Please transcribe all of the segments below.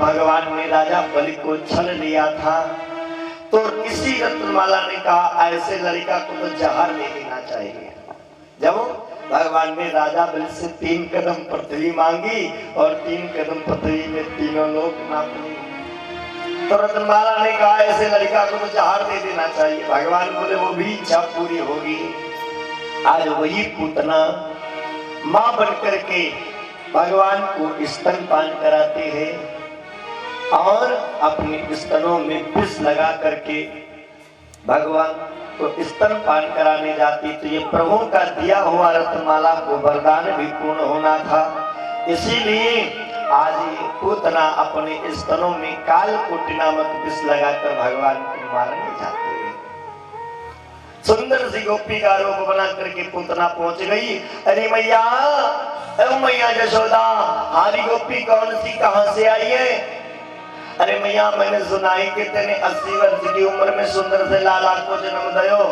भगवान ने राजा बलि को छल लिया था, तो इसी रत्नमाला ने कहा ऐसे लड़का को तो जहर दे देना चाहिए। जब भगवान ने राजा बलि से 3 कदम पृथ्वी मांगी और 3 कदम पृथ्वी में तीनों लोग नाप लिए, तो रत्नमाला ने कहा ऐसे लड़का को तो जहर दे देना चाहिए। भगवान बोले वो भी इच्छा पूरी होगी। आज वही पूतना मां बनकर के भगवान को स्तनपान कराते हैं और अपने स्तनों में विष लगा करके भगवान को स्तनपान कराने जाती। तो ये प्रभु का दिया हुआ रत्नमाला को वरदान भी पूर्ण होना था, इसीलिए आज ये पूतना अपने स्तनों में कालकोटि नामक विष लगाकर भगवान को मारने जाते हैं। सुंदर सी गोपी का रूप बना करके पूतना पहुंच गई। अरे मैया, मैया यशोदा, हमारी गोपी कौन सी कहां से आई है? अरे मैया, मैंने सुना है कि तेने 80 वर्ष की उम्र में सुंदर से लाला को जन्म दयो,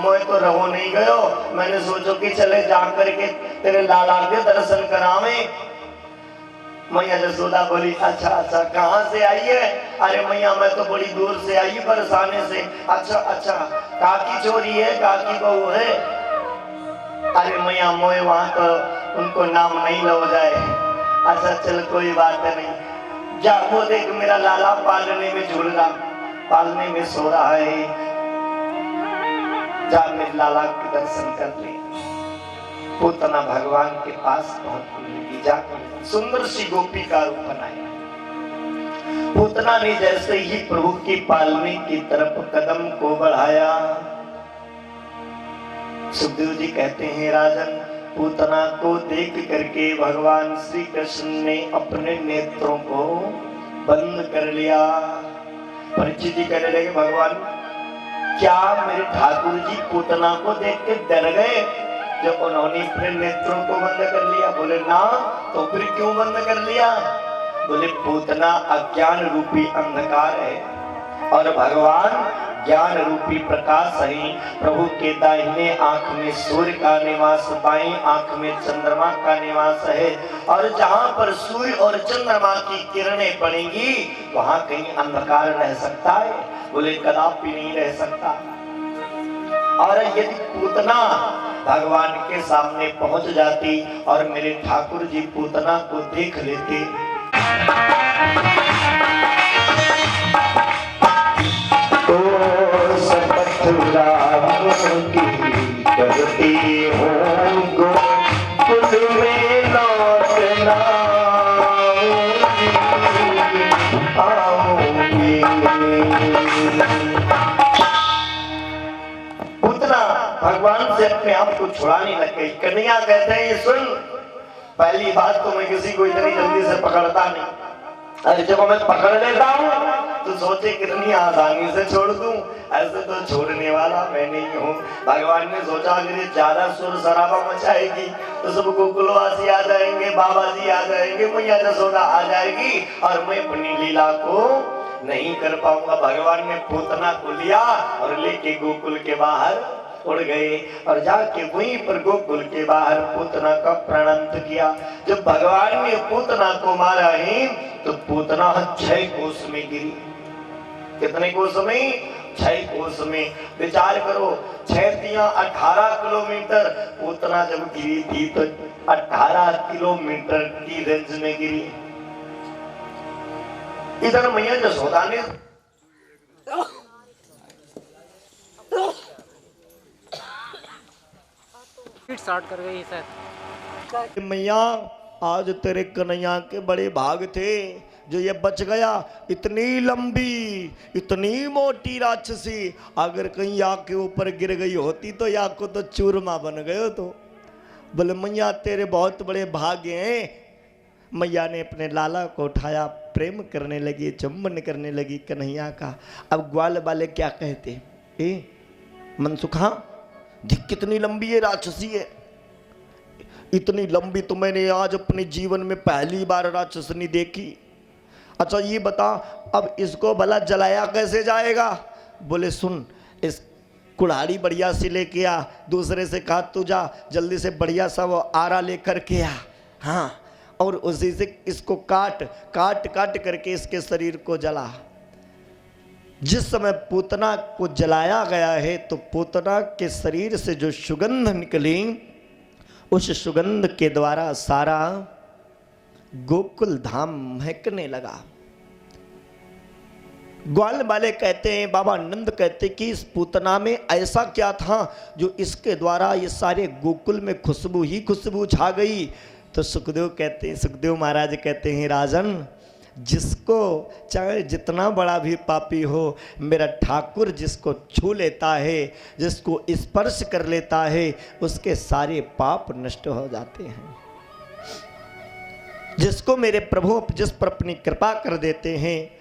मैं तो रहो नहीं गयो, मैंने सोचो कि चले जा करके तेरे लाला के दर्शन करावे। मैया यशोदा बोली अच्छा अच्छा, कहाँ से आई है? अरे मैया, मैं तो बड़ी दूर से आई बरसाने से। अच्छा अच्छा, काकी चोरी है, काकी बहू है? अरे मैया, मोए वहां तो उनको नाम नहीं लो जाए। अच्छा चल कोई बात नहीं, जा वो देख मेरा लाला पालने में झूल रहा, पालने में सो रहा है, जा मेरे लाला के दर्शन कर ले। पूतना भगवान के पास पहुंच जाकर सुंदर सी गोपी का रूप बनाया। पूतना ने जैसे ही प्रभु की पालने की तरफ कदम को बढ़ाया, सुखदेव जी कहते हैं राजन, पूतना को देख करके भगवान श्री कृष्ण ने अपने नेत्रों को बंद कर लिया। परीक्षित जी कहने लगे भगवान, क्या मेरे ठाकुर जी पूतना को देख के डर गए जब उन्होंने अपने नेत्रों को बंद कर लिया? बोले ना, तो फिर क्यों बंद कर लिया? बोले पूतना अज्ञान रूपी अंधकार है और भगवान ज्ञान रूपी प्रकाश है। प्रभु के दाहिने आंख में सूर्य का निवास, बाईं आंख में चंद्रमा का निवास है, और जहां पर सूर्य और चंद्रमा की किरणें पड़ेंगी वहां कहीं अंधकार रह सकता है? बोले कदापि नहीं रह सकता। और यदि पूतना भगवान के सामने पहुंच जाती और मेरे ठाकुर जी पूतना को देख लेते, तो शपथ राम की करती हूँ गोकुल में लौटना आऊंगी। पूतना भगवान से अपने आप को छुड़ाने लग गई। कन्हैया कहते हैं सुन, पहली बात तो मैं किसी को इतनी जल्दी से पकड़ता नहीं, अरे जब मैं पकड़ लेता हूँ तो सोचे कितनी आसानी से छोड़ दूं, ऐसे तो छोड़ने वाला मैं नहीं हूँ। भगवान ने सोचा अगर ज्यादा शोर शराबा मचाएगी तो सब गोकुलवासी आ जाएंगे, बाबा जी आ जाएंगे, मैया यशोदा आ जाएगी और मैं अपनी लीला को नहीं कर पाऊंगा। भगवान ने पूतना को लिया और लेके गोकुल के बाहर उड़ गए और जाके वहीं पर गोकुल के बाहर पूतना का प्राणांत किया। जब भगवान ने पूतना को मारा है तो पूतना 6 कोस में गिरी। कितने कोस में? 6 कोस में। विचार करो, 6 तिया 18 किलोमीटर। पूतना जब गिरी थी तो 18 किलोमीटर की रेंज में गिरी। इधर मैया यशोदा ने स्टार्ट कर गई सर। मैया आज तेरे कन्हैया के बड़े भाग थे जो ये बच गया। इतनी लंबी इतनी मोटी राक्षसी अगर कहीं आग के ऊपर गिर गई होती तो या को तो चूरमा बन गए। तो बोले मैया तेरे बहुत बड़े भाग्य हैं। मैया ने अपने लाला को उठाया, प्रेम करने लगी, चुम्बन करने लगी कन्हैया का। अब ग्वाल वाले क्या कहते, ए मनसुखा देख कितनी लंबी है राक्षसी है, इतनी लंबी तो मैंने आज अपने जीवन में पहली बार राक्षसनी देखी। अच्छा ये बता अब इसको भला जलाया कैसे जाएगा? बोले सुन, इस कुल्हाड़ी बढ़िया सी लेके आ। दूसरे से कहा तू जा जल्दी से बढ़िया सा वो आरा लेकर के आ। हाँ, और उसी से इसको काट काट काट करके इसके शरीर को जला। जिस समय पूतना को जलाया गया है तो पूतना के शरीर से जो सुगंध निकली, उस सुगंध के द्वारा सारा गोकुल धाम महकने लगा। ग्वाल वाले कहते हैं, बाबा नंद कहते कि इस पूतना में ऐसा क्या था जो इसके द्वारा ये सारे गोकुल में खुशबू ही खुशबू छा गई। तो सुखदेव कहते हैं, सुखदेव महाराज कहते हैं, राजन जिसको चाहे जितना बड़ा भी पापी हो, मेरा ठाकुर जिसको छू लेता है, जिसको स्पर्श कर लेता है, उसके सारे पाप नष्ट हो जाते हैं। जिसको मेरे प्रभु जिस पर अपनी कृपा कर देते हैं,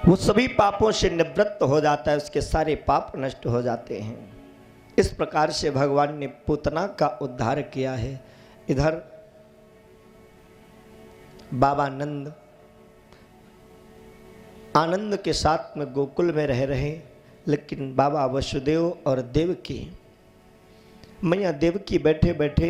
वो सभी पापों से निवृत्त हो जाता है, उसके सारे पाप नष्ट हो जाते हैं। इस प्रकार से भगवान ने पूतना का उद्धार किया है। इधर बाबा नंद आनंद के साथ में गोकुल में रह रहे, लेकिन बाबा वसुदेव और देवकी, मैया देवकी बैठे बैठे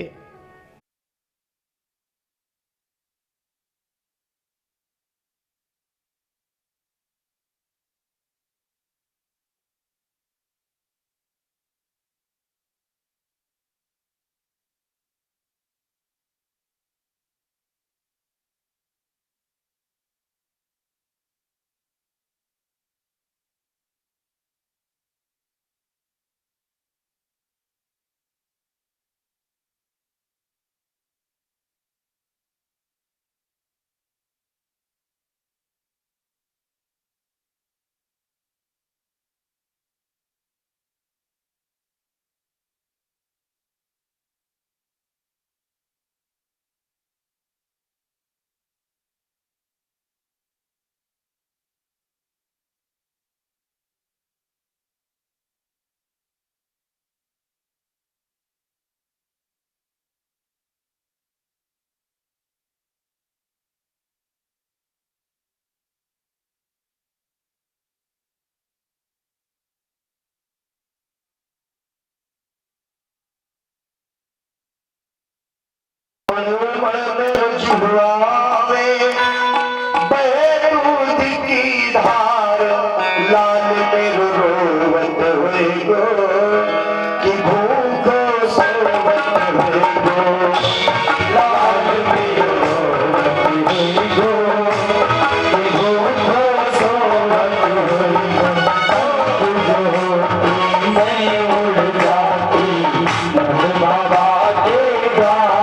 दूध की धार लाल मेरो रोवत हुए गो कि भूखो सोवत हुए गो, लाल मेरो रोवत हुए गो कि भूखो सोवत हुए गो। मैं उड़ जाती नंद बाबा के द्वार,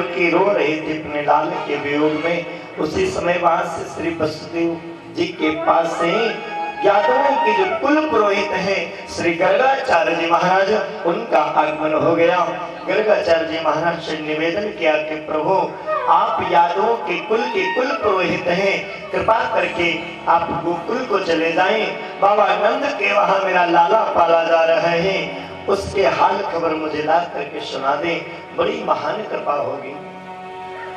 देवकी रो रहे थे अपने लाल के वियोग में। उसी समय वहां से श्री वसुदेव जी के पास से यादवों के जो कुल पुरोहित हैं श्री गर्गाचार्य जी महाराज, उनका आगमन हो गया। गर्गाचार्य जी महाराज से निवेदन किया कि प्रभु आप यादवों के कुल पुरोहित हैं, कृपा करके आप गोकुल को चले जाएं। बाबा नंद के वहां मेरा लाला पाला जा रहा है, उसके हाल खबर मुझे ला करके सुना दे, बड़ी महान कृपा होगी।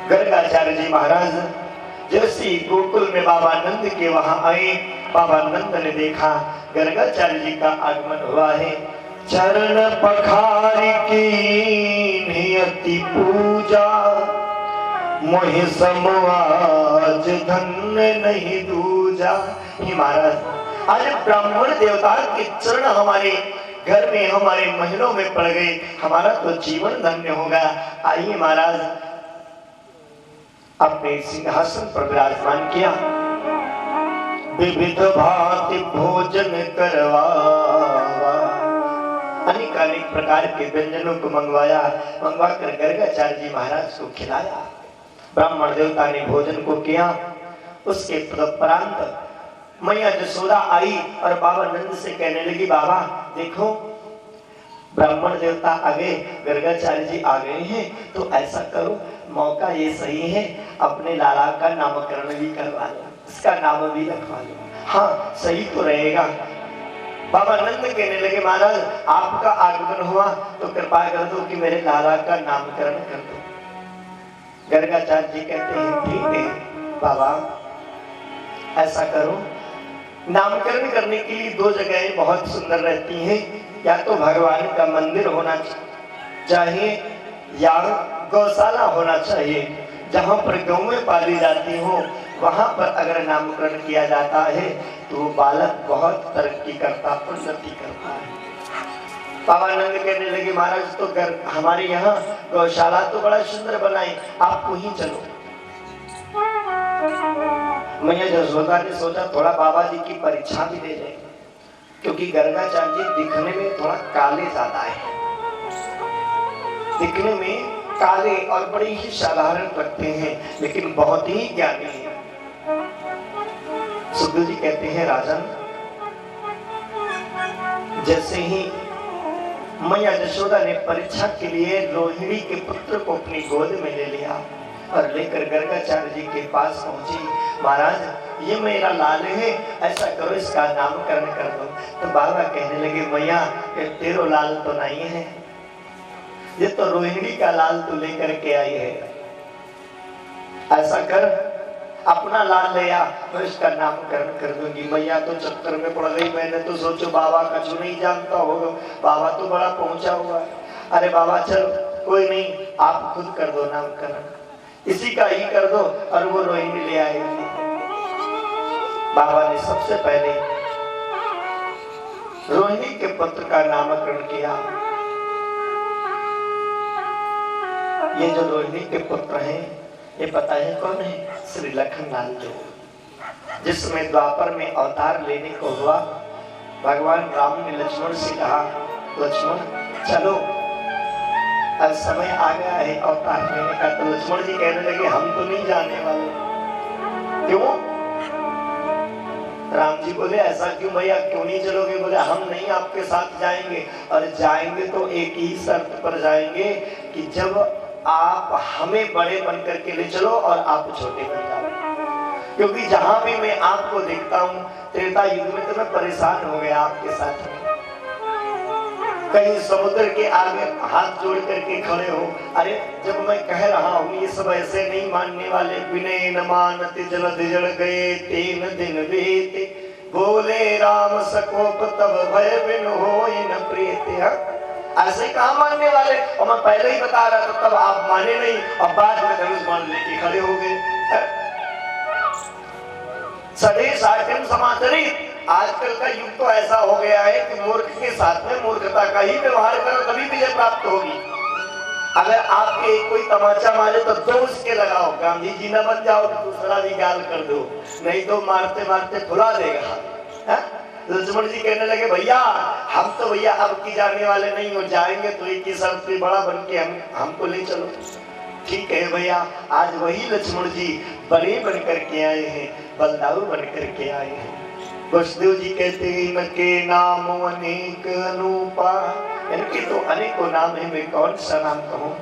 गर्गाचार्य जी महाराज जैसे गोकुल में बाबा नंद के वहां आए, बाबा नंद ने देखा गर्गाचार्य जी का आगमन हुआ है। चरण पखार की नियति पूजा, मोहि समवाज धन्य नहीं दूजा। ही महाराज, आज ब्राह्मण देवता के चरण हमारे घर में, हमारे महलों में पड़ गए, हमारा तो जीवन धन्य होगा। आइए महाराज, अपने सिंहासन पर विराजमान किया, विविध भांति भोजन करवावा, अनेक अनेक प्रकार के व्यंजनों को मंगवा कर गर्गाचार्य जी महाराज को खिलाया। ब्राह्मण देवता ने भोजन को किया। उसके उपरांत मैया जसोदा आई और बाबा नंद से कहने लगी, बाबा देखो ब्राह्मण देवता आ गए, गर्गाचार्य जी आ गए हैं, तो ऐसा करो, मौका ये सही है, अपने लाला का नामकरण भी करवा लो, इसका नाम भी रखवा लो। हाँ सही तो रहेगा। बाबा नंद कहने लगे, महाराज आपका आगमन हुआ तो कृपा कर दो कि मेरे लाला का नामकरण कर दो। गर्गाचार्य जी कहते हैं, ठीक है बाबा, ऐसा करो। नामकरण करने के लिए दो जगहें बहुत सुंदर रहती हैं, या तो भगवान का मंदिर होना चाहिए या गौशाला होना चाहिए। जहाँ पर गौएं पाली जाती हो वहां पर अगर नामकरण किया जाता है तो वो बालक बहुत तरक्की करता, उन्नति करता है। बाबा नंद कहने लगे, महाराज तो हमारे यहाँ गौशाला तो बड़ा सुंदर बनाई, आप वहीं चलो। मैया जसोदा ने सोचा थोड़ा बाबा जी की परीक्षा भी दे जाए, क्योंकि गर्गाचार्य जी दिखने में थोड़ा काले ज्यादा है, दिखने में काले और बड़े ही साधारण लगते हैं, लेकिन बहुत ही ज्ञानी है। सुखदेव जी कहते हैं, राजन जैसे ही मैया जसोदा ने परीक्षा के लिए रोहिणी के पुत्र को अपनी गोद में ले लिया और लेकर गर्गाचार्य जी के पास पहुंची, महाराज ये मेरा लाल है, ऐसा करो इसका नामकरण कर दो। तो बाबा कहने लगे, मैया ये तेरो लाल तो नहीं है, ये तो रोहिणी का लाल तू लेकर के आई है, ऐसा कर अपना लाल ले आ, मैं इसका नामकरण कर दूंगी। मैया तो चक्कर में पड़ गई, मैंने तो सोचो बाबा कछु नहीं जानता होगा, बाबा तो बड़ा पहुंचा हुआ है। अरे बाबा चल कोई नहीं, आप खुद कर दो नामकरण, इसी का ही कर दो, और वो रोहिणी ले आएगी। बाबा ने सबसे पहले रोहिणी के पुत्र का नामकरण किया। ये जो रोहिणी के पुत्र हैं, ये पता है कौन है? श्री लखनलाल जो, जिसमें द्वापर में अवतार लेने को हुआ। भगवान राम ने लक्ष्मण से कहा, लक्ष्मण चलो अब समय आ गया है अवतार लेने का। तो लक्ष्मण जी कहने लगे, हम तो नहीं जाने वाले। क्यों? राम जी बोले, ऐसा क्यों भैया, क्यों नहीं चलोगे? बोले, हम नहीं आपके साथ जाएंगे, और जाएंगे तो एक ही शर्त पर जाएंगे कि जब आप हमें बड़े बन करके ले चलो और आप छोटे बन जाओ। क्योंकि जहां भी मैं आपको देखता हूँ, त्रेता युग में तो मैं परेशान हो गया आपके साथ में। कहीं समुद्र के आगे हाथ जोड़ करके खड़े हो, अरे जब मैं कह रहा हूँ ये सब ऐसे नहीं मानने वाले। विनय न मानते जल जड़ गए तेन दिन बेते, बोले राम सकोप तब भय बिन होय न प्रीति। ऐसे कहाँ मानने वाले? और मैं पहले ही बता रहा था, तब आप माने नहीं, और बाद में धनुष मान लेके खड़े हो गए। सदे साठम समाचरित। आजकल का युग तो ऐसा हो गया है कि मूर्ख के साथ में मूर्खता का ही व्यवहार करो, तभी विजय प्राप्त होगी। अगर आपके कोई तमाचा मारे तो दो उसके लगाओ, गांधी जी न बन जाओ तो दूसरा भी गाल कर दो, नहीं तो मारते मारते फुला देगा। लक्ष्मण जी कहने लगे, भैया हम तो भैया अब की जाने वाले नहीं हो, जाएंगे तो एक ही शर्त पे बड़ा बन के हमको ले चलो। ठीक है भैया, आज वही लक्ष्मण जी बड़े बन करके आए हैं, बलदाऊ बन करके आए हैं। वसुदेव जी कहते हैं इनके नाम अनेक अनूपा, इनके तो अनेकों नाम है, मैं कौन सा नाम कहूं।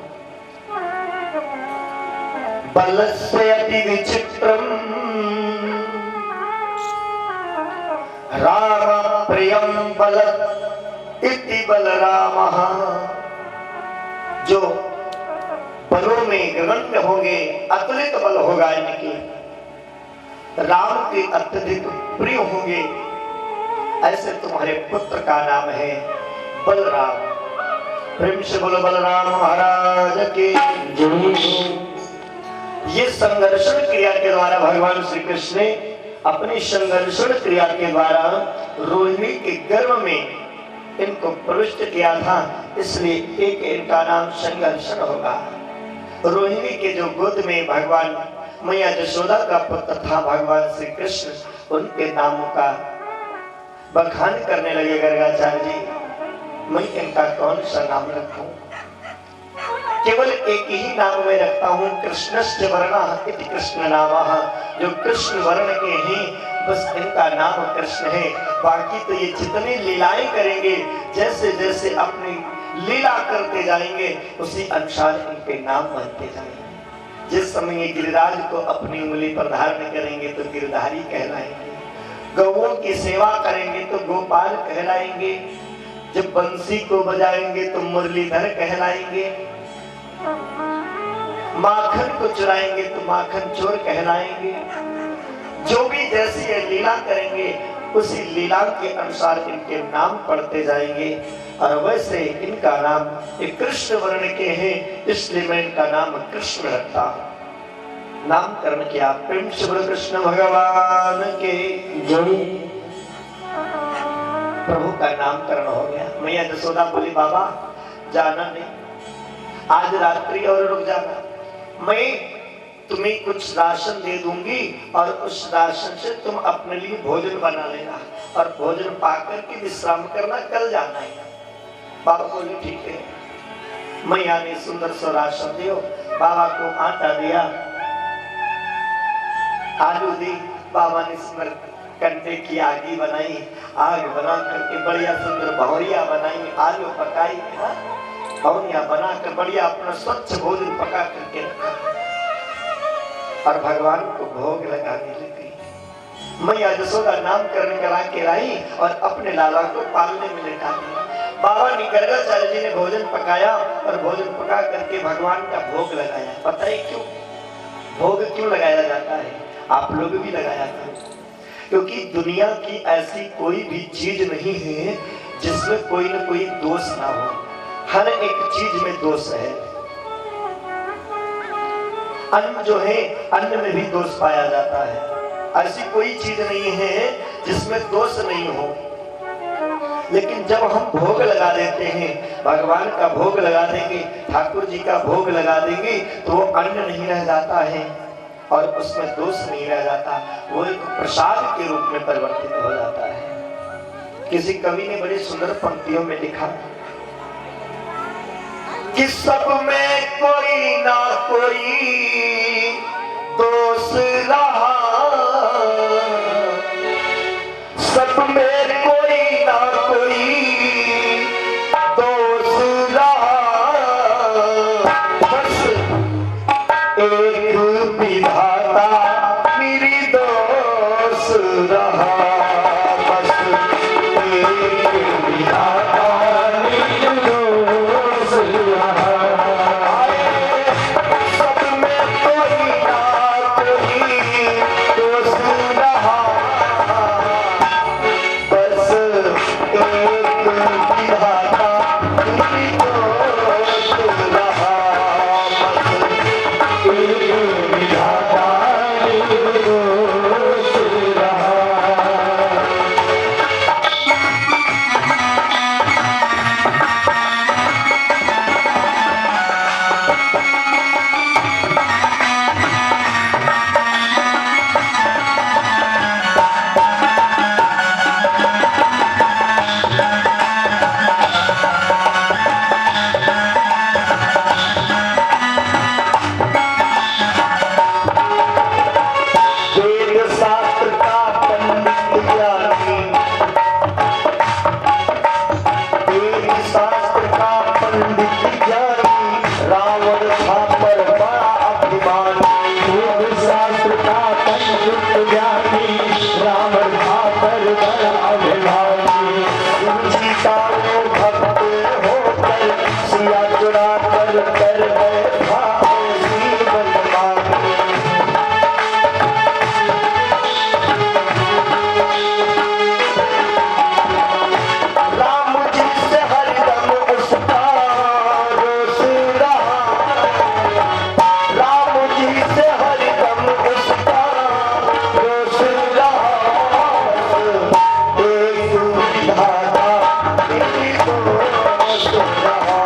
बलस्य अति विचित्रम राम प्रियम बल इति बलरामः, जो बलों में गगण्य होंगे, अतुलित बल होगा इनके, राम के अत्यधिक प्रिय होंगे, ऐसे तुम्हारे पुत्र का नाम है बलराम। प्रेम से बोलो बलराम महाराज के जय। ये संघर्षण क्रिया के द्वारा भगवान श्री कृष्ण ने अपनी संघर्षण क्रिया के द्वारा रोहिणी के गर्भ में इनको प्रविष्ट किया था, इसलिए एक इनका नाम संघर्षण होगा। रोहिणी के जो गोद में भगवान मैया यशोदा का पुत्र था भगवान श्री कृष्ण, उनके नामों का बखान करने लगे गर्गाचार्य जी। मैं इनका कौन सा नाम रखूं? केवल एक ही नाम में रखता हूं, कृष्णस्य वर्णः इति कृष्ण नामः, जो कृष्ण वर्ण के हैं बस इनका नाम कृष्ण है। बाकी तो ये जितनी लीलाएं करेंगे, जैसे जैसे अपनी लीला करते जाएंगे उसी अनुसार इनके नाम बनते जाएंगे। जिस समय ये गिरिराज को अपनी उंगली पर धारण करेंगे तो गिरधारी कहलाएंगे, गौओं की सेवा करेंगे तो गोपाल कहलाएंगे, जब बंसी को बजाएंगे तो मुरलीधर कहलाएंगे, माखन को चुराएंगे तो माखन चोर कहलाएंगे। जो भी जैसी ये लीला करेंगे उसी लीला के अनुसार इनके नाम पढ़ते जाएंगे। और वैसे इनका नाम कृष्ण वर्ण के हैं, इसलिए मैं इनका नाम कृष्ण रखता हूं। नामकरण किया। प्रेम से बोलो कृष्ण भगवान के जय। प्रभु का नामकरण हो गया। मैया यशोदा बोली बाबा जाना नहीं, आज रात्रि और रुक जाना, मैं तुम्हें कुछ राशन दे दूंगी और उस राशन से तुम अपने लिए भोजन बना लेना और भोजन पाकर के विश्राम करना, कल जाना है। बाबा बोले ठीक है। मैया ने सुंदर सा राशन दियो, बाबा को आटा दिया, आलू दी, बाबा ने सुंदर कंडे की आगी बनाई, आग बना करके बढ़िया सुंदर भौरिया बनाई, आलू पकाई, भौरिया बनाकर बढ़िया अपना स्वच्छ भोजन पका करके रखा और भगवान को भोग लगाने लगी। मैया यशोदा नामकरण करा के लाई और अपने लाला को पालने में लेटा दिया। बाबा ने गर्गाचार्य जी ने भोजन पकाया और भोजन पका करके भगवान का भोग लगाया। पता है क्यों भोग क्यों लगाया जाता है? आप लोग भी लगाया करें, क्योंकि दुनिया की ऐसी कोई भी चीज नहीं है जिसमें कोई न कोई दोष ना हो। हर एक चीज में दोष है। अन्न जो है, अन्न में भी दोष पाया जाता है। ऐसी कोई चीज नहीं है जिसमें दोष नहीं हो। लेकिन जब हम भोग लगा देते हैं, भगवान का भोग लगा देंगे, ठाकुर जी का भोग लगा देंगे, तो वो अन्न नहीं रह जाता है और उसमें दोष नहीं रह जाता, वो एक प्रसाद के रूप में परिवर्तित हो जाता है। किसी कवि ने बड़ी सुंदर पंक्तियों में लिखा कि सब में कोई ना कोई दोष रहा, सब में कोई ना कोई दोष रहा, बस एक विधाता मेरी दोष रहा, बस एक विधाता मेरी दोष रहा। सब में कोई ना कोई दोष रहा, बस एक विधाता मेरी दोष रहा, बस एक विधाता मान खूब शास्त्र का पंडित ज्ञानी रावण था पर बड़ा अभिमानी सीता को भक्त होकर सिया चुरा कर बैठा जीवन मानी राम जी से हरदम उसका रोष रहा राम जी से हरदम उसका रोष रहा एक धागा एक दोष रहा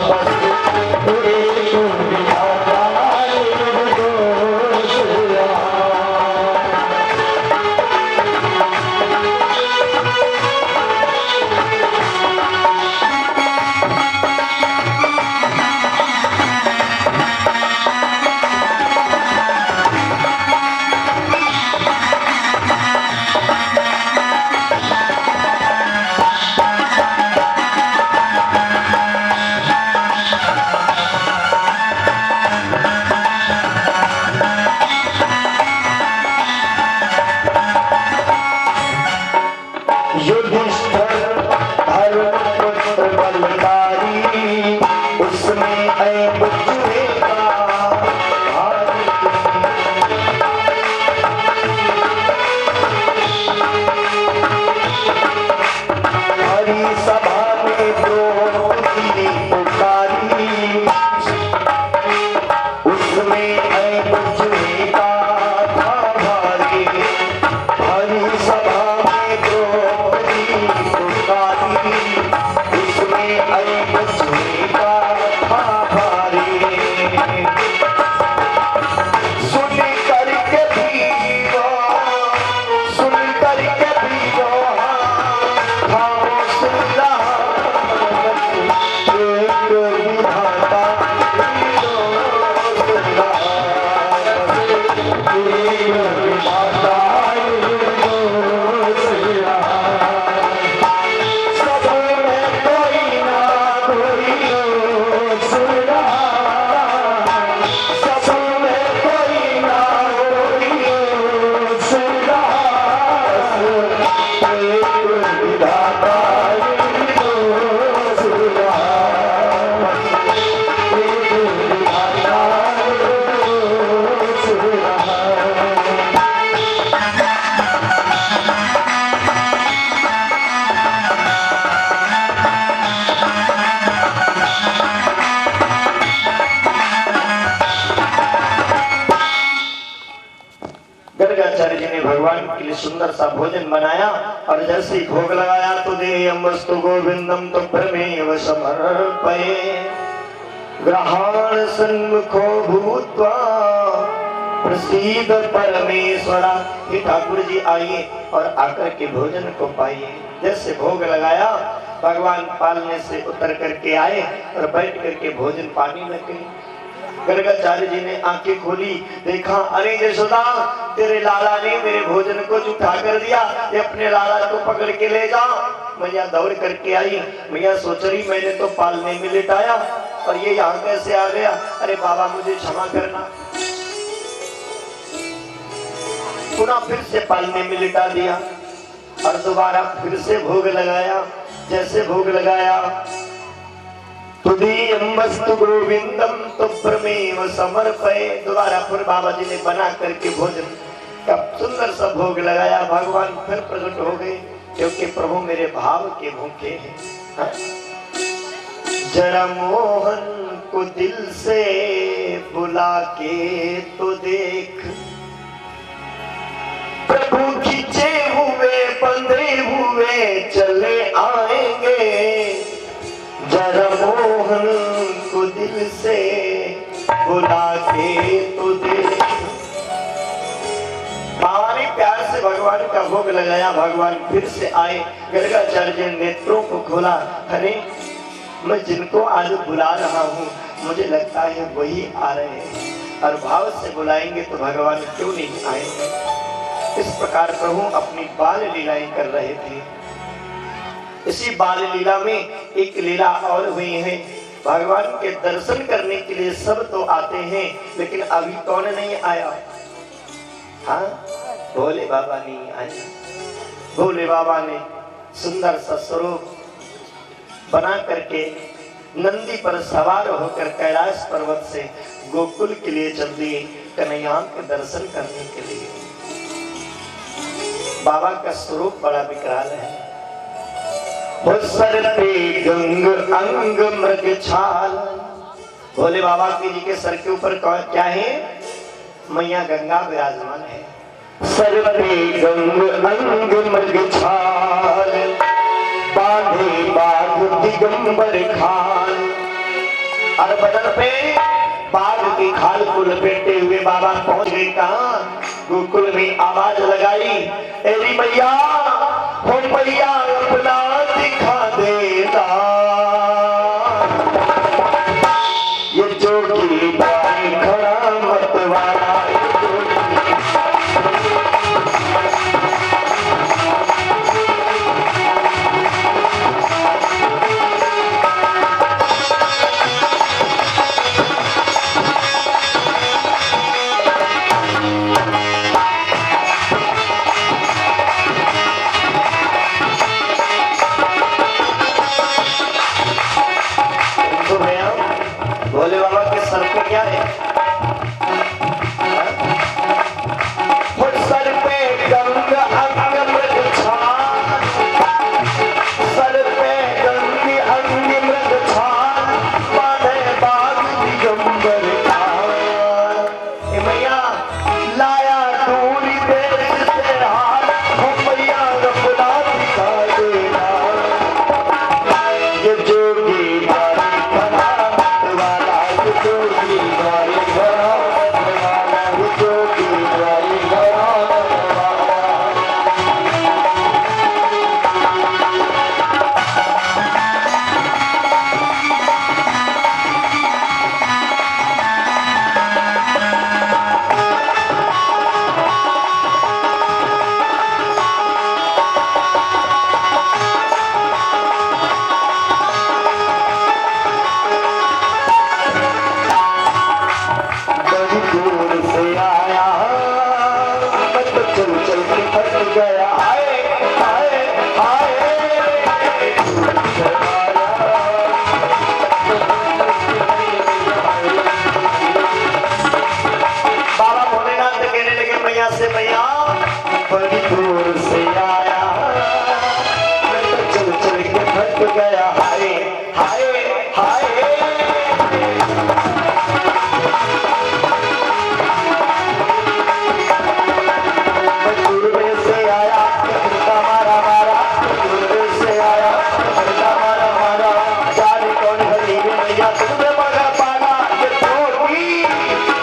बस एक धागा एक दोष रहा युधिष्ठिर धर्मपुत्र बलकारी उसमें ऐब जुएगा हरी सभा में द्रौपदी पुकारी उसमें ऐब जुएगा था भारी हरी सभा में द्रौपदी पुकारी उसमें ऐब जुएगा था भारी सुन करके भीगो सुन करके भीगो खामोश रहा एक विधाता दोष रहा एक विधाता दोष रहा सब में कोई ना कोई दोष रहा सब में कोई ना कोई दोष रहा एक विधाता दोष रहा एक विधाता दोष रहा गर्गाचार्य जी ने भगवान के लिए सुंदर सा भोजन बनाया और जैसे ही भोग लगाया तो देयमस्तु गोविंदम तो प्रमेव समर्पये ग्रहण सन्मुखो भूत्वा प्रसीद परमेश्वरा। हे ठाकुर जी आइए और आकर के भोजन को पाइए। जैसे भोग लगाया भगवान पालने से उतर करके आए और बैठ करके भोजन पानी लगे। गर्गाचार्य जी ने आंखें खोली, देखा अरे यशोदा तेरे लाला ने मेरे भोजन को जूठा कर दिया, ये अपने लाला को पकड़ के ले जा। मैया दौड़ करके आई। मैया सोच रही मैंने तो पालने में लिटाया और ये यहाँ कैसे आ गया। अरे बाबा मुझे क्षमा करना। पुनः फिर से पालने में लिटा दिया और दोबारा फिर से भोग लगाया। जैसे भोग लगाया तुदीयमस्तु गोविंदम तुभ्रमेव समर्पये। दोबारा फिर बाबा जी ने बना करके भोजन का सुंदर सा भोग लगाया। भगवान फिर प्रकट हो गए क्योंकि प्रभु मेरे भाव के भूखे हैं। हाँ? जरा मोहन को दिल से बुला के तो देख, प्रभु खींचे हुए बंधे हुए चले आएंगे। जरा मोहन को दिल से बुला के तो देख। बाबा ने प्यार से भगवान का भोग लगाया। भगवान फिर से आए। गर्गाचार्य जी नेत्रों को खोला। अरे मैं जिनको आज बुला रहा हूँ मुझे लगता है वही आ रहे हैं, और भाव से बुलाएंगे तो भगवान क्यों नहीं आएंगे। इस प्रकार प्रभु अपनी बाल लीलाएं कर रहे थे। इसी बाल लीला में एक लीला और हुई है। भगवान के दर्शन करने के लिए सब तो आते हैं, लेकिन अभी कौन नहीं आया? हाँ, भोले बाबा नहीं आए। भोले बाबा ने सुंदर सा स्वरूप बना करके नंदी पर सवार होकर कैलाश पर्वत से गोकुल के लिए चल दिए, कन्हैया के दर्शन करने के लिए। बाबा का स्वरूप बड़ा विकराल है। वो सर पे गंग अंग मृग छाल। भोले बाबा जी के सर के ऊपर क्या है? मैया गंगा विराजमान है। सर पे गंग अंग मृग छाल, बांधे बाघ दिगंबर खाल। और बदन पे बाघ की खाल को लपेटे हुए बाबा पहुंच गए कहां? गोकुल में आवाज लगाई, एरी मैया, हो मैया अपना दिखा देता। ये जोगी भाई खड़ा मत वाला, भोले बाबा के सर पे क्या है? सर पे गंग अंग मृग छाल, सर पे गंग अंग मृग छाल, बांधे बाघ दिगंबर खाल। मैया लाया दूरी देश से हाल, हो मैया अपना दिखा देना। ये जोगी से मैया बड़ी दूर से आया, मैं तो चल चल के थक गया। हाय हाय हाय, मैं दूर से आया, मारा मारा, दूर से आया, मारा मारा, जाने कौन भली मैया तुमने मगा पाला। ये जोगी,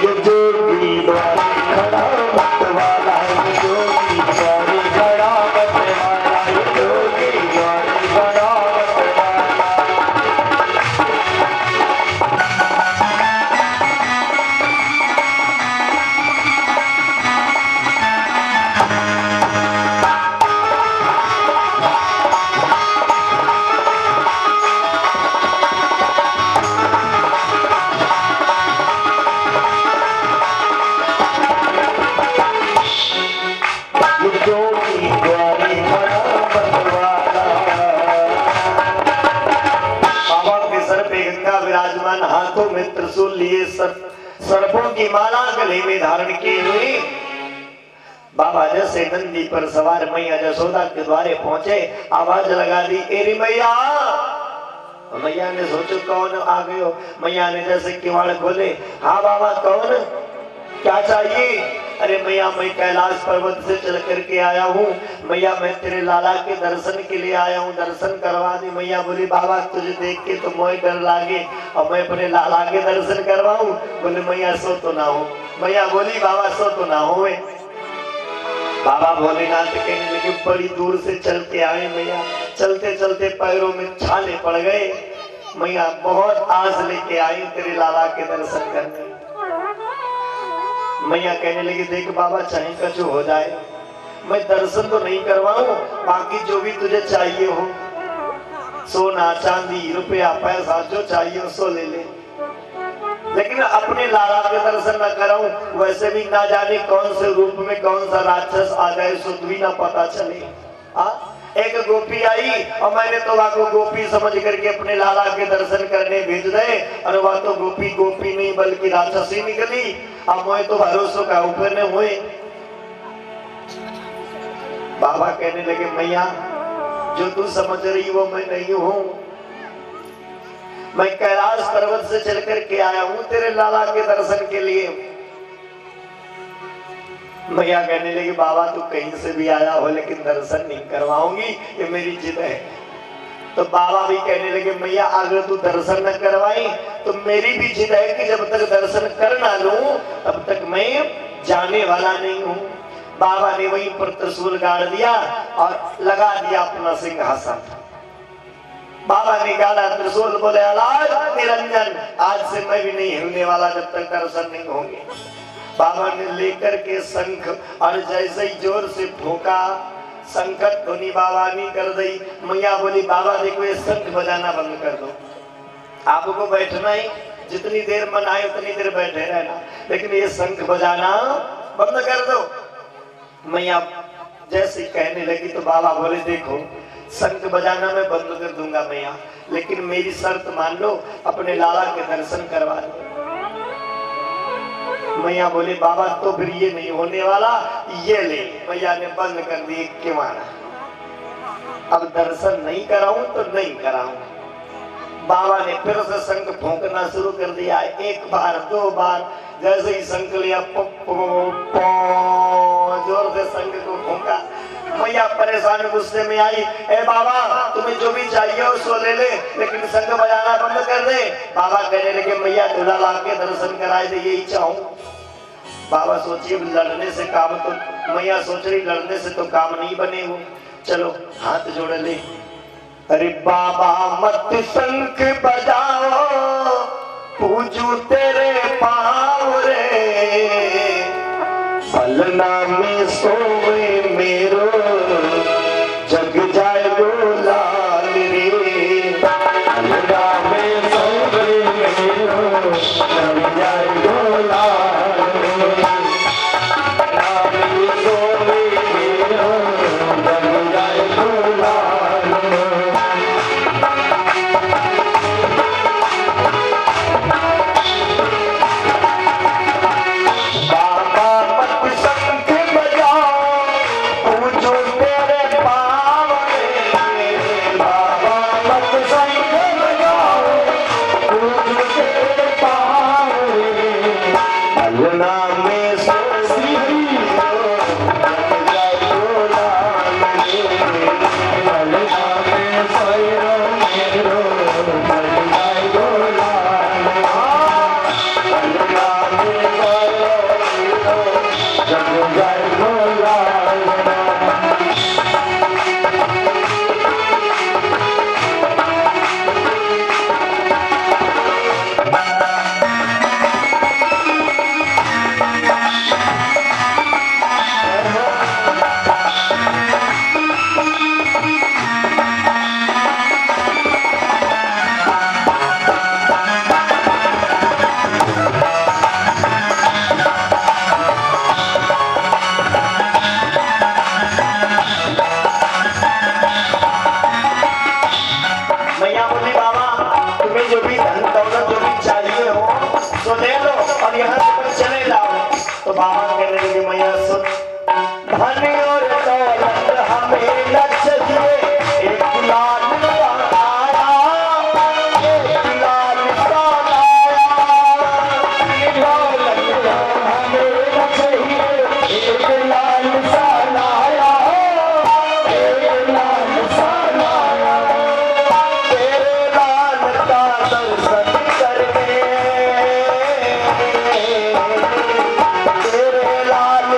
ये जोगी खड़ा मत वाला, ये जोगी खड़ा मत वाला, ये जोगी खड़ा मत वाला। विराजमान, हाथों में त्रिशूल लिए, सर्पों की माला गले में धारण किए हुए बाबा जैसे नंदी पर सवार मैया जसोदा के द्वारे पहुंचे। आवाज लगा दी, एरी मैया। मैया ने सोचो कौन आ गए हो? मैया ने जैसे किवाड़ खोले, हाँ बाबा कौन, क्या चाहिए? अरे मैया मैं कैलाश पर्वत से चल करके आया हूँ मैया, मैं तेरे लाला के दर्शन के लिए आया हूँ, दर्शन करवा दी। मैया बोली बाबा तुझे देख के तो मोह डर लागे और मैं अपने लाला के दर्शन करवाऊं। बोले मैया सो तो ना हो। मैया बोली बाबा सो तो ना हो। बाबा भोलेनाथ कहने लगे बड़ी दूर से चल के आए मैया, चलते चलते पैरों में छाले पड़ गए। मैया बहुत आस लेके आई तेरे लाला के दर्शन करने। मैया कहने लगी देख बाबा चाहे कछु हो जाए, मैं दर्शन तो नहीं करवाऊं, बाकी जो भी तुझे चाहिए हो सोना चांदी रुपया पैसा जो चाहिए सो ले ले, लेकिन अपने लाला के दर्शन न कराऊं। वैसे भी ना जाने कौन से रूप में कौन सा राक्षस आ जाए, सुध भी ना पता चले। एक गोपी आई और मैंने तो वहां को गोपी समझ करके अपने लाला के दर्शन करने भेज दे, और वह तो गोपी गोपी नहीं बल्कि राक्षस ही निकली। अब मैं तो भरोसों का ऊपर में हुए। बाबा कहने लगे मैया जो तू समझ रही वो मैं नहीं हूं, मैं कैलाश पर्वत से चल करके आया हूं तेरे लाला के दर्शन के लिए। मैया कहने लगी बाबा तू कहीं से भी आया हो लेकिन दर्शन नहीं करवाऊंगी, ये मेरी जिद है। तो बाबा भी कहने लगे मैया अगर तू दर्शन न करवाई तो मेरी भी जिद है कि जब तक दर्शन कर ना लूं तब तक मैं जाने वाला नहीं हूं। बाबा ने वहीं पर त्रिशूल गाड़ दिया और लगा दिया अपना सिंहासन। बाबा ने गाड़ा त्रिशूल, बोले अलाज निरंजन आज से मैं भी नहीं हिलने वाला जब तक दर्शन नहीं होंगे। बाबा ने लेकर के शंख और जैसे ही जोर से फूंका संकट ध्वनि बाबा ने कर दी। मैया बोली बाबा देखो ये शंख बजाना बंद कर दो, आपको बैठना ही जितनी देर मन आए उतनी देर बैठे रहना, लेकिन ये शंख बजाना बंद कर दो। मैया जैसे कहने लगी तो बाबा बोले देखो शंख बजाना मैं बंद कर दूंगा मैया, लेकिन मेरी शर्त मान लो अपने लाला के दर्शन करवा दो। मैया बोले बाबा तो फिर ये नहीं होने वाला, ये ले। मैया ने बंद कर दी किवाड़ा, अब दर्शन नहीं कराऊं तो नहीं कराऊं। बाबा ने फिर से शंख फूंकना शुरू कर दिया, एक बार दो बार, जैसे ही शंख लिया जोर से शंख को फूंका। मैया परेशान गुस्से में आई, ए बाबा तुम्हें जो भी चाहिए उसको ले ले लेकिन शंख बजाना बंद कर दे। बाबा कहने लगे मैया दूल्हा ला के दर्शन कराए दे यही चाहूं। बाबा सोचिए लड़ने से काम तो, मैया सोच रही लड़ने से तो काम नहीं बने वो, चलो हाथ जोड़ ले। अरे बाबा मत शंख बजाओ पूजू तेरे पाँव रे, पलना में सोवे मेरो जग जाए लाल रे, पलना में सोवे मेरो जग जाए लाल रे, पलना में सोवे मेरो जग जाए लाल रे। लाल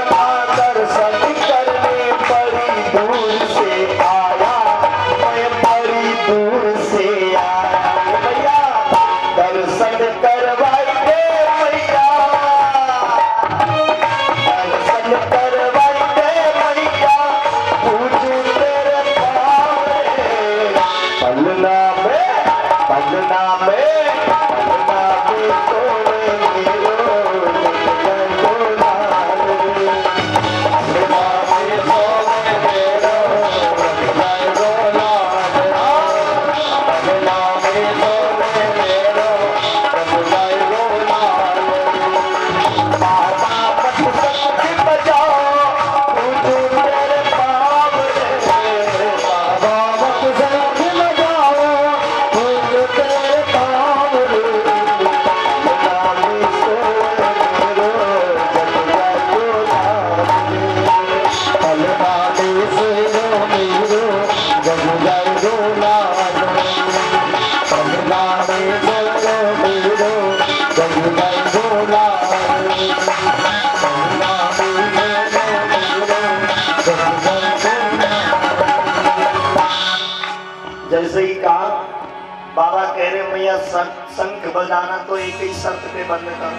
अरे मैया शंख बजाना तो एक ही शर्त पे बंद कर,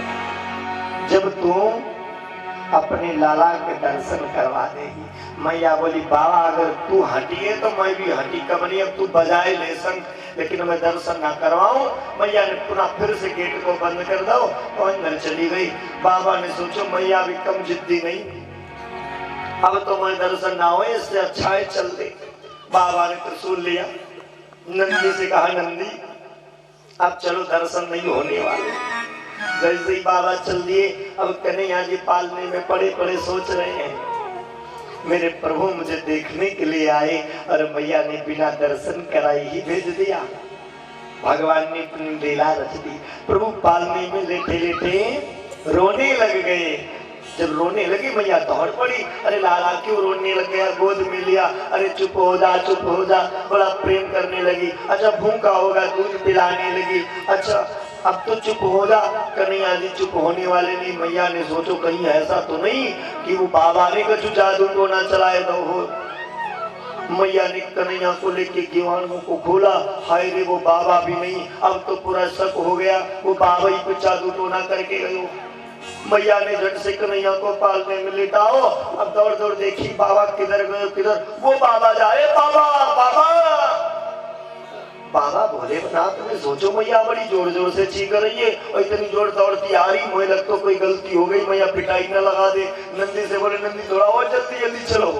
जब तू अपने लाला के दर्शन करवा देगी। मैया बोली बाबा अगर तू हटिए तो मैं भी हटी, कमनी अब तू बजाए ले शंख, लेकिन मैं दर्शन ना करवाऊं। मैया ने पुनः फिर से गेट को बंद कर दो और अंदर चली गई। बाबा ने सोचो मैया भी कम जिद्दी नहीं, अब तो मैं दर्शन ना हो, इससे अच्छा है चल दे। बाबा ने त्रिशूल लिया, नंदी से कहा नंदी अब चलो दर्शन नहीं होने वाले। जैसे ही बाबा चल दिए, अब कन्हैया जी पालने में पड़े पड़े सोच रहे हैं मेरे प्रभु मुझे देखने के लिए आए और मैया ने बिना दर्शन कराए ही भेज दिया। भगवान ने अपनी लीला रच दी। प्रभु पालने में लेटे लेटे रोने लग गए। जब रोने लगी मैया दौड़ पड़ी, अरे लाला क्यों रोने लग गया, गोद में लिया, अरे चुप हो जा चुप हो जा, बड़ा प्रेम करने लगी। अच्छा भूखा होगा दूध पिलाने लगी, अच्छा अब तो चुप हो जा। कन्हैया जी चुप होने वाले नहीं। मैया ने सोचो कहीं ऐसा तो नहीं कि वो बाबा ने कछु जादू टोना चलाए दो हो। मैया ने कन्हैया को लेके दीवानों को खोला, हाय रे वो बाबा भी नहीं। अब तो पूरा शक हो गया वो बाबा ही कुछ जादू टोना करके गए। मैया ने झट से कन्हैया को पालने में लेटाओ। अब दौड़ दौड़ देखी बाबा किधर गए, किधर वो बाबा जाए, बाबा बाबा बाबा भोलेनाथ में सोचो मैया बड़ी जोर जोर से चीख रही है और इतनी जोर दौड़ती आ रही, मुझे लगता कोई गलती हो गई, मैया पिटाई न लगा दे। नंदी से बोले नंदी थोड़ा और जल्दी जल्दी चलो।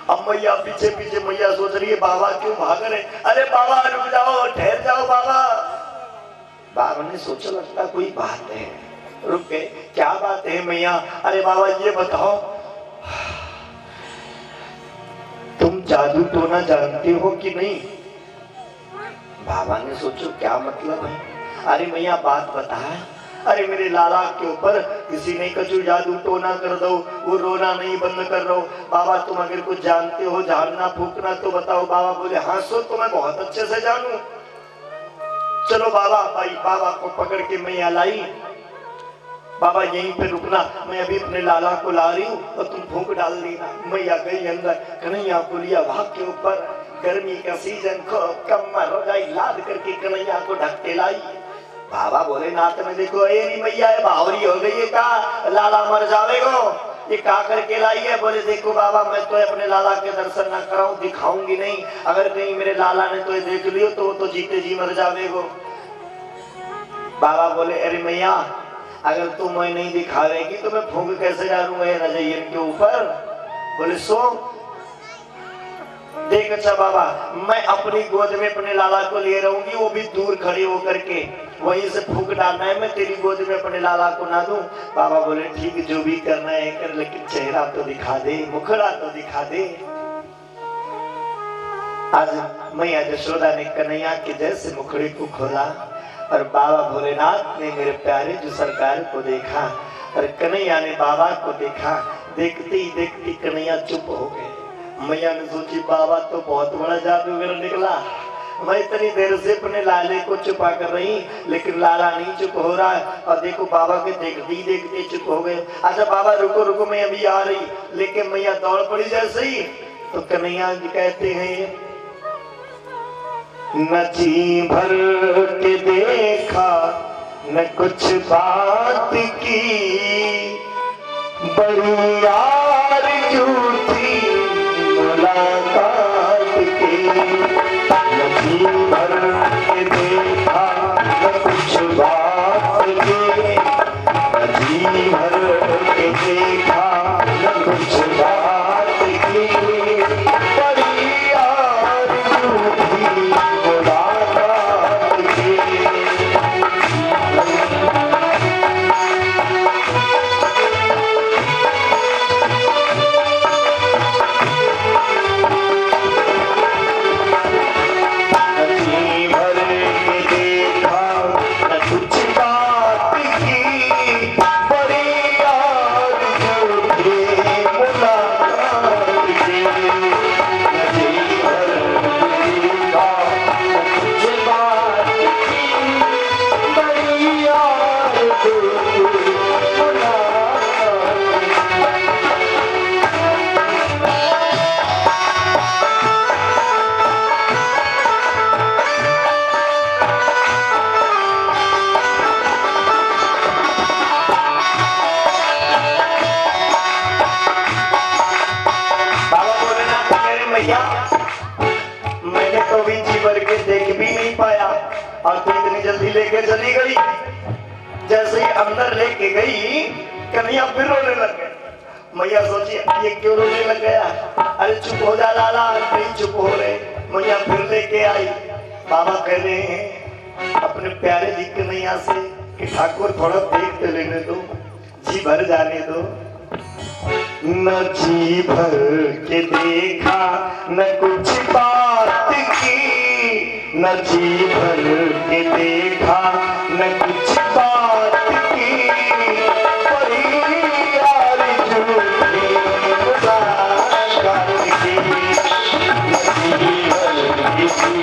अब मैया पीछे पीछे मैया सोच रही है बाबा क्यों भाग रहे, अरे बाबा रुक जाओ ठहर जाओ बाबा। बाबा ने सोचा लगता कोई बात है, रुक गए। क्या बात है मैया, अरे बाबा ये बताओ तुम जादू टोना जानते हो कि नहीं। बाबा ने सोचो क्या मतलब है, अरे मैया बात बता। अरे मेरे लाला के ऊपर किसी ने कछु जादू टोना कर दो, वो रोना नहीं बंद कर रहा। बाबा तुम अगर कुछ जानते हो झाड़ना फूकना तो बताओ। बाबा बोले हाँ सो तो मैं बहुत अच्छे से जानू। चलो बाबा भाई, बाबा को पकड़ के मैया लाई। बाबा यहीं पे रुकना, मैं अभी अपने लाला को ला रही हूँ और तुम फूंक डाल देना। मैया गई अंदर, कन्हैया को लिया भाग के ऊपर। गर्मी का सीजन को कमर हो जाए लाद करके कन्हैया को ढक के लाई। बाबा बोले नाथ में देखो ये मैया है बावरी हो गई है, का लाला मर जावेगो, ये का करके लाई है। बोले देखो बाबा मैं तो अपने लाला के दर्शन ना कराऊं, दिखाऊंगी नहीं, अगर कहीं मेरे लाला ने तो देख लियो तो जीते जी मर जावेगो। बाबा बोले अरे मैया अगर तू मैं नहीं दिखावेगी तो मैं फूंक कैसे डालूंगा ये रजैयन के ऊपर। बोले सो देख अच्छा बाबा मैं अपनी गोद में अपने लाला को ले रहूंगी, वो भी दूर खड़े होकर के वहीं से फूंक डालना है, मैं तेरी गोद में अपने लाला को ना दूं। बाबा बोले ठीक जो भी करना है कर, लेकिन चेहरा तो दिखा दे, मुखड़ा तो दिखा दे। आज मैया यशोदा ने कन्हैया के जैसे मुखड़े को खोला और बाबा भोलेनाथ ने मेरे प्यारे जो सरकार को देखा और कन्हैया ने बाबा को देखा। देखते ही देखते कन्हैया चुप हो गए। मैया ने सोची बाबा तो बहुत बड़ा जादूगर निकला, मैं इतनी देर से अपने लाले को छुपा कर रही लेकिन लाला नहीं चुप हो रहा है। और देखो बाबा के देखते ही देखते चुप हो गए। अच्छा बाबा रुको रुको मैं अभी आ रही, लेकिन मैया दौड़ पड़ी जैसे ही तो कन्हैया जी कहते हैं न जी भर के देखा न कुछ बात की, बड़ी यार झूठी मुलाकात की। न जी भर के देखा न कुछ बात की, न जी भर के देखा न कुछ बात की, बड़ी यार झूठी मुलाकात की। जी मैया मैंने तो भी जी भर के देख भी नहीं पाया और तू इतनी जल्दी लेके चली गई। जैसे ही अंदर लेके गई कन्हैया फिर रोने लग गए। मैया सोची ये क्यों रोने लग गया? अरे चुप हो जा लाला, नहीं चुप हो रहे। मैया फिर लेके आई। बाबा कह रहे हैं अपने प्यारे जी कन्हैया से कि ठाकुर थोड़ा देख तो लेने दो, जी भर जाने दो। न जी भर के देखा न कुछ बात की, न जी भर के देखा न कुछ बात की, बड़ी आरज़ू थी मुलाकात की। न जी भर के देखा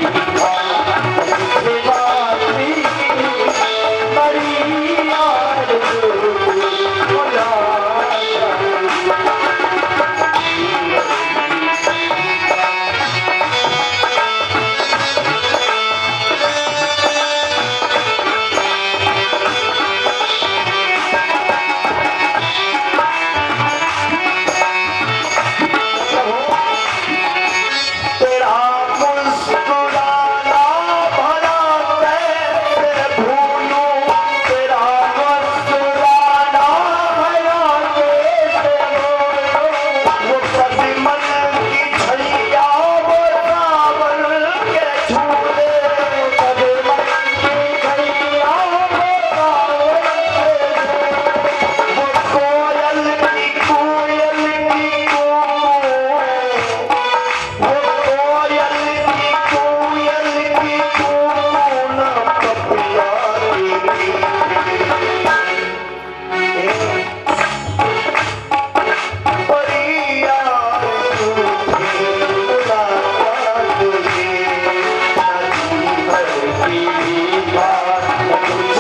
न कुछ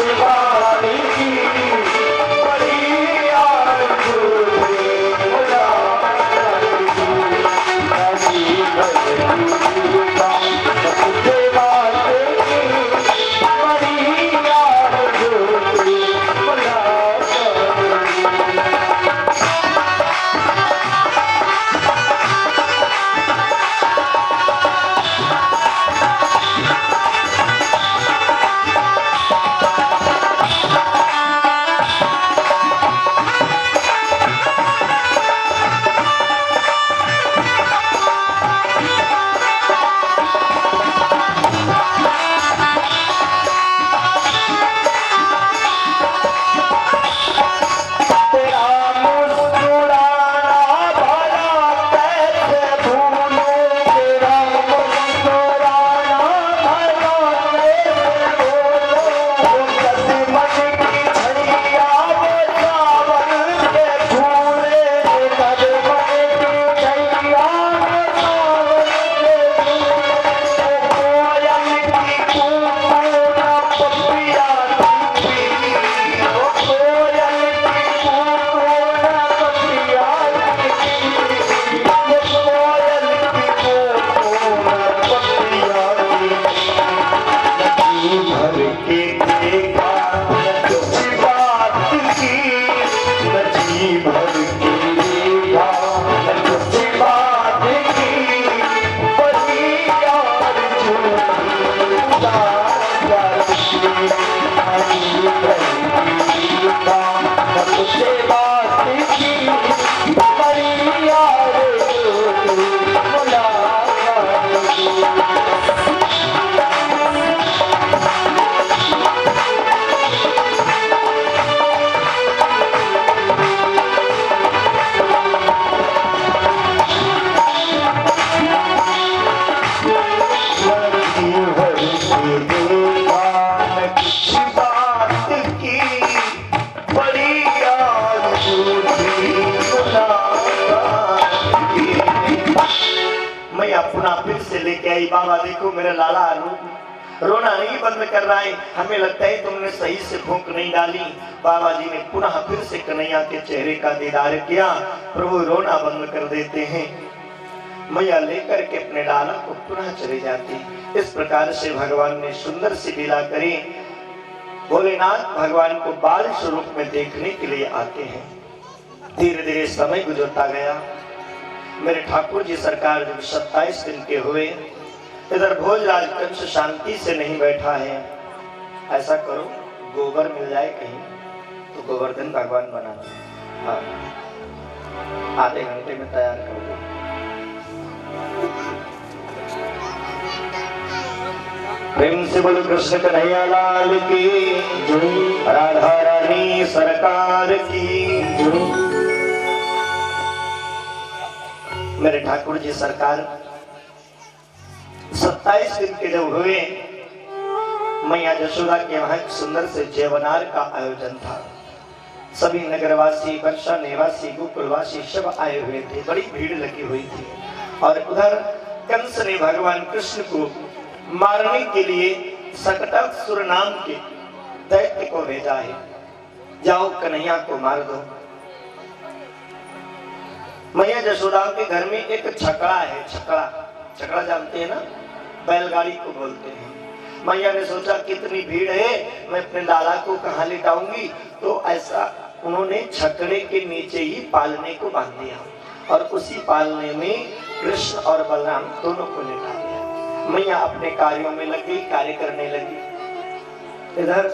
बात की, बड़ी आरज़ू थी मुलाकात की। बाबा देखो मेरा लाला रोना नहीं बंद कर रहा है, हमें लगता है तुमने सही से फूंक नहीं डाली। बाबा जी ने पुनः फिर से कन्हैया के चेहरे का दीदार किया। प्रभु रोना बंद कर देते हैं। मैया लेकर के अपने लाला को पुनः चले जाती। इस प्रकार से भगवान ने सुंदर सी लीला करी। भोलेनाथ भगवान को बाल स्वरूप में देखने के लिए आते हैं। धीरे धीरे समय गुजरता गया। मेरे ठाकुर जी सरकार जब 27 दिन के हुए, इधर भोजराज कंस शांति से नहीं बैठा है। ऐसा करो, गोबर मिल जाए कहीं तो गोवर्धन भगवान बना दो। हाँ, आधे घंटे में तैयार कर दो। प्रेम से बोलो कृष्ण कन्हैया लाल की जय, राधा रानी सरकार की जय। मेरे ठाकुर जी सरकार 27 दिन के जब हुए, मैया जशोदा के वहां एक सुंदर से जयवनार का आयोजन था। सभी नगरवासी, वर्षा निवासी, गोकुलवासी सब आए हुए थे। बड़ी भीड़ लगी हुई थी। और उधर कंस ने भगवान कृष्ण को मारने के लिए सकटासुर नाम के दैत्य को भेजा है। जाओ कन्हैया को मार दो। मैया जशोदा के घर में एक छकड़ा है। छकड़ा जानते हैं ना, बैलगाड़ी को बोलते हैं। मैया ने सोचा कितनी भीड़ है, मैं अपने लाला को कहाँ लिटाऊंगी, तो ऐसा उन्होंने छकड़े के नीचे ही पालने को बांध दिया और उसी पालने में कृष्ण और बलराम दोनों को लिटा दिया। मैया अपने कार्यों में लगी, कार्य करने लगी। इधर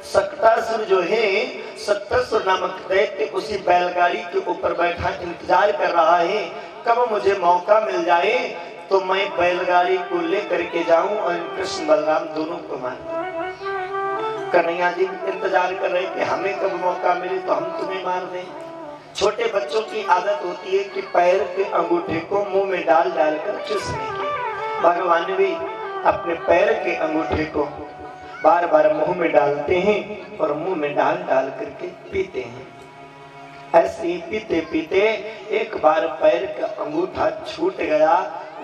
सकटासुर जो है, सकटासुर नामक दैत्य उसी बैलगाड़ी के ऊपर बैठा इंतजार कर रहा है, कब मुझे मौका मिल जाए तो मैं बैलगाड़ी को लेकर के जाऊं और कृष्ण बलराम दोनों को मारूं। कन्हैया जी इंतजार कर रहे कि हमें कब मौका मिले तो हम तुम्हें मार दें। छोटे बच्चों की आदत होती है कि पैर के अंगूठे को मुंह में डाल डालकर चूसने की। भगवान भी अपने पैर के अंगूठे को बार बार मुंह में डालते हैं और मुंह में डाल डाल करके पीते हैं। ऐसे ही पीते पीते एक बार पैर का अंगूठा छूट गया,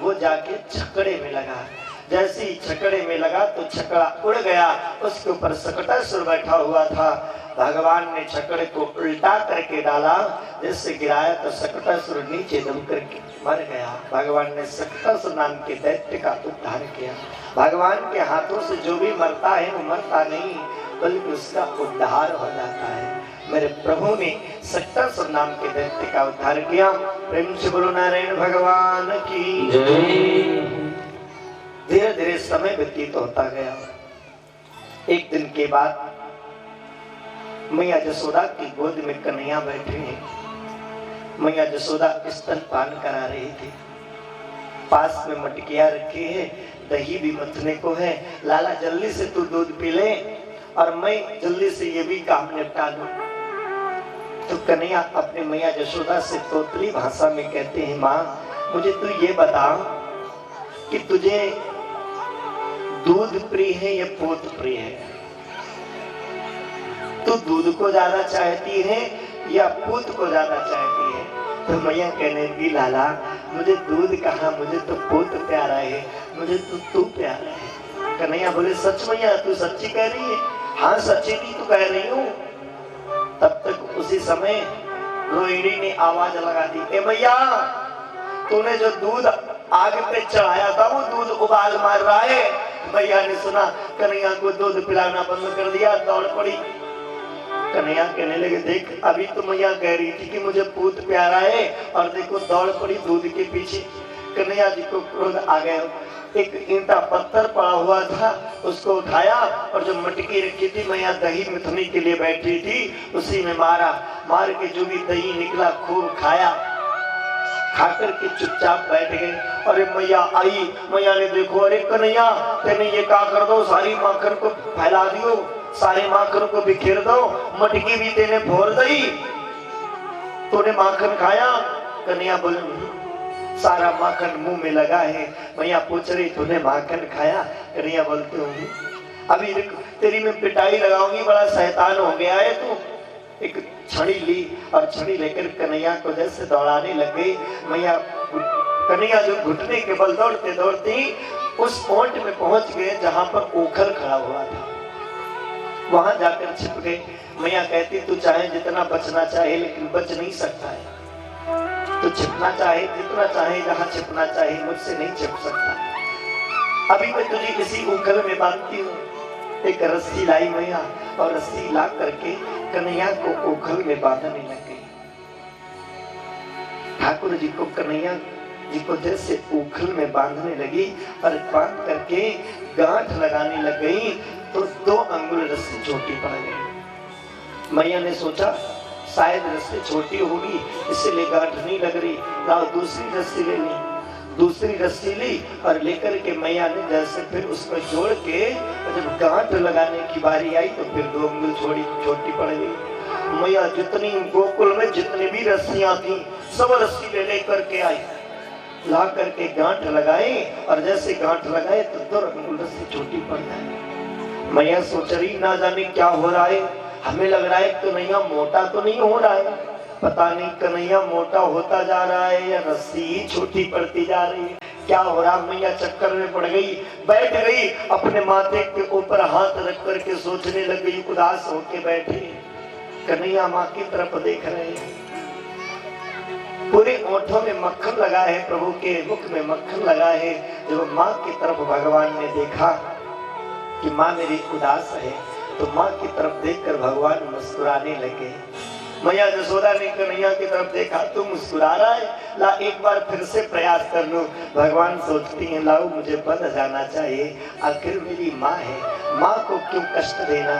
वो जाके छकड़े में लगा। जैसे ही छकड़े में लगा तो छकड़ा उड़ गया, उसके ऊपर सकटासुर बैठा हुआ था। भगवान ने छकड़े को उल्टा करके डाला, जिससे गिराया तो सकटासुर नीचे दब करके मर गया। भगवान ने सकटासुर नाम के दैत्य का उद्धार किया। भगवान के हाथों से जो भी मरता है वो मरता नहीं, बल्कि उसका उद्धार हो जाता है। मेरे प्रभु ने सकटासुर नाम के दैत्य का उद्धार किया। प्रेम से बोलो नारायण भगवान की जय। धीरे धीरे समय व्यतीत होता गया। एक दिन के बाद मैया जसोदा की गोद में कन्हैया बैठे हैं। मैया जसोदा स्तनपान करा रही थी। पास में मटकियां रखी है, दही भी मथने को है। लाला जल्दी से तू दूध पी ले और मैं जल्दी से ये भी काम निपटा लूं। तो कन्हैया अपने मैया जशोदा से तोतली भाषा में कहते हैं, माँ मुझे तू ये बता कि तुझे दूध प्रिय है या पोत प्रिय है? तू दूध को ज्यादा चाहती है या पूत को ज्यादा चाहती है? तो मैया कहने लगी, लाला मुझे दूध कहा, मुझे तो पूत प्यारा है, मुझे तो तू प्यारा है। कन्हैया बोले, सच मैया तू सच्ची कह रही है? हाँ सच्ची भी तो कह रही हूँ। तब तक उसी समय रोहिणी ने आवाज लगा दी, ए मैया तूने जो दूध आग पे चढ़ाया था वो दूध उबाल मार रहा है। मैया ने सुना, कन्हैया को दूध पिलाना बंद कर दिया, दौड़ पड़ी। कन्हैया कहने लगे, देख अभी तो मैया कह रही थी कि मुझे पूत प्यारा है और देखो दौड़ पड़ी दूध के पीछे। कन्हैया जी को क्रोध आ गया। एक ईंटा पत्थर पड़ा हुआ था, उसको उठाया और जो मटकी रखी थी मैया दही मिथने के लिए बैठी थी, उसी में मारा। मार के जो भी दही निकला खूब खाया। खाकर के चुपचाप बैठ गए। अरे मैया आई, मैया ने देखो, अरे कन्हैया तेने ये क्या कर दो, सारी माखन को फैला दियो, सारे माखन को बिखेर दो, मटकी भी तेने फोड़ दी, तूने माखन खाया? कन्हैया बोले, सारा माखन मुंह में लगा है। मैया पूछ रही, तूने माखन खाया? कन्हैया बोलते हूँ, अभी तेरी मैं पिटाई लगाऊंगी, बड़ा शैतान हो गया है तू। एक छड़ी ली और छड़ी लेकर कन्हैया को जैसे दौड़ाने लग गई। मैया कन्हैया जो घुटने के बल दौड़ते दौड़ते उस पॉइंट में पहुंच गए जहां पर ओखर खड़ा हुआ था। वहां जाकर छिप गए। मैया कहती, तू चाहे जितना बचना चाहे लेकिन बच नहीं सकता है। तो छिपना चाहे जितना चाहे, जहां छिपना चाहे, मुझसे नहीं छिप सकता। अभी मैं तुझे किसी उखल में बांधती हूँ। एक रस्सी लाई मैया और रस्सी ला करके कन्हैया को उखल में बांधने लग गई। ठाकुर जी को कन्हैया जी को जैसे उखल में बांधने लगी और बांध करके गांठ लगाने लग गई तो 2 अंगुल रस्सी छोटी पड़ गई। मैया ने सोचा शायद रस्सी छोटी होगी इसलिए गांठ नहीं लग रही, लाओ दूसरी रस्सी ले ली। दूसरी रस्सी ली और लेकर के मैया ने जैसे फिर उसको जोड़ के जब गांठ लगाने की बारी आई तो फिर 2 अंगुल छोटी पड़ गई। मैया जितनी गोकुल में जितनी भी रस्सियां थी सब रस्सी ले लेकर के आई, ला करके गांठ लगाए और जैसे गांठ लगाए तो 2 अंगुल रस्सी छोटी पड़ गई। मैया सोच रही ना जाने क्या हो रहा है, हमें लग रहा है कन्हैया मोटा तो नहीं हो रहा है, पता नहीं कन्हैया मोटा होता जा रहा है या रस्सी ही छोटी पड़ती जा रही है, क्या हो रहा। मैया चक्कर में पड़ गई, बैठ गई, अपने माथे के ऊपर हाथ रख करके सोचने लग गई, उदास होके बैठी। कन्हैया माँ की तरफ देख रहे हैं, पूरे ओठों में मक्खन लगा है, प्रभु के मुख में मक्खन लगा है। जब माँ की तरफ भगवान ने देखा कि माँ मेरी उदास है तो माँ की तरफ देखकर भगवान मुस्कुराने लगे। मैया जसोदा ने कन्हैया की तरफ देखा तो मुस्कुरा रहा है, ला एक बार फिर से प्रयास कर लो। भगवान सोचती हैं लाओ मुझे बंध जाना चाहिए, आखिर मेरी माँ है, माँ को क्यों कष्ट देना।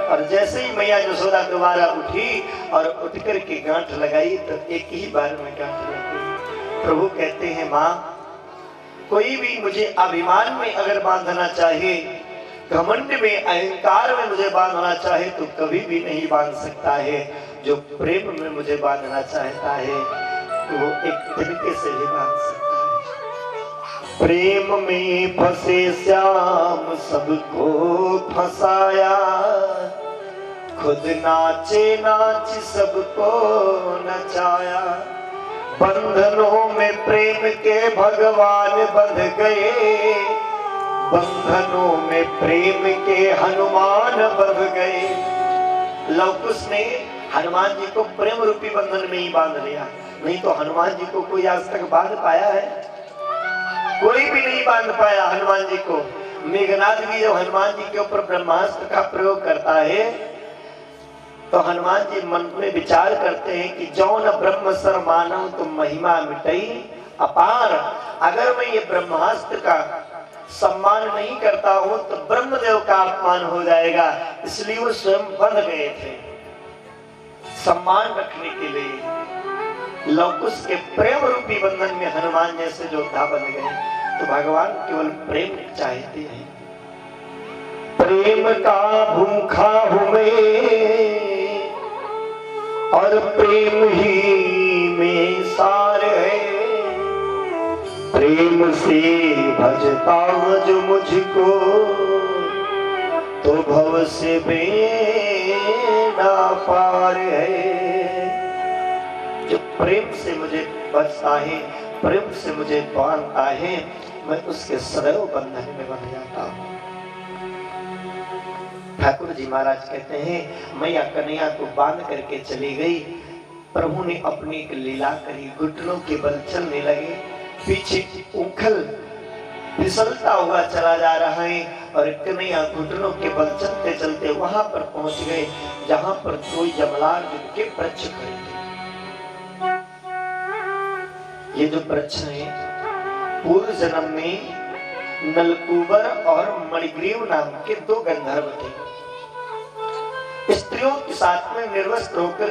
और जैसे ही मैया जसोदा दोबारा उठी और उठ कर के गांठ लगाई तो एक ही बार में गांठ लग गई। प्रभु कहते हैं माँ कोई भी मुझे अभिमान में अगर बांधना चाहे, घमंड में अहंकार में मुझे बांधना चाहे तो कभी भी नहीं बांध सकता है। जो प्रेम में मुझे बांधना चाहता है तो वो एक तरीके से भी बांध सकता है। प्रेम में फंसे श्याम सबको फंसाया, खुद नाचे नाच सबको नचाया। बंधनों में प्रेम के भगवान बंध गए, बंधनों में प्रेम के हनुमान बंध गए। लवकुश ने हनुमान जी को प्रेम रूपी बंधन में ही बांध लिया, नहीं तो हनुमान जी को कोई आज तक बांध पाया है? कोई भी नहीं बांध पाया हनुमान जी को। मेघनाद भी जब हनुमान जी के ऊपर ब्रह्मास्त्र का प्रयोग करता है तो हनुमान जी मन में विचार करते हैं कि जौन ब्रह्म सर मानव तुम महिमा मिटई अपार। अगर मैं ये ब्रह्मास्त्र का सम्मान नहीं करता हूं तो ब्रह्मदेव का अपमान हो जाएगा, इसलिए वो स्वयं बंध गए थे सम्मान रखने के लिए। लवकुश के प्रेम रूपी बंधन में हनुमान जैसे योद्धा बन गए। तो भगवान केवल प्रेम चाहते हैं। प्रेम का भूखा हूं मैं और प्रेम ही में सार है, प्रेम से भजता जो मुझको तो भव से बेड़ा पार है। जो प्रेम से मुझे भजता है, प्रेम से मुझे बांधता है, मैं उसके सदैव बंधन में बंध जाता हूँ। ठाकुर जी महाराज कहते हैं मैया कन्हैया को बांध करके चली गई। प्रभु ने अपनी एक लीला करी, घुटनों के बल चलने लगे, पीछे उखल फिसलता हुआ चला जा रहा है और कन्हैया घुटनों के बल चलते चलते वहां पर पहुंच गए जहां पर कोई जमलार के वृक्ष खड़े थे। ये जो वृक्ष है पूर्व जन्म में नलकूबर और मणिग्रीव नाम के 2 गंधर्व थे। स्त्रियों के साथ में निर्वस्त्र होकर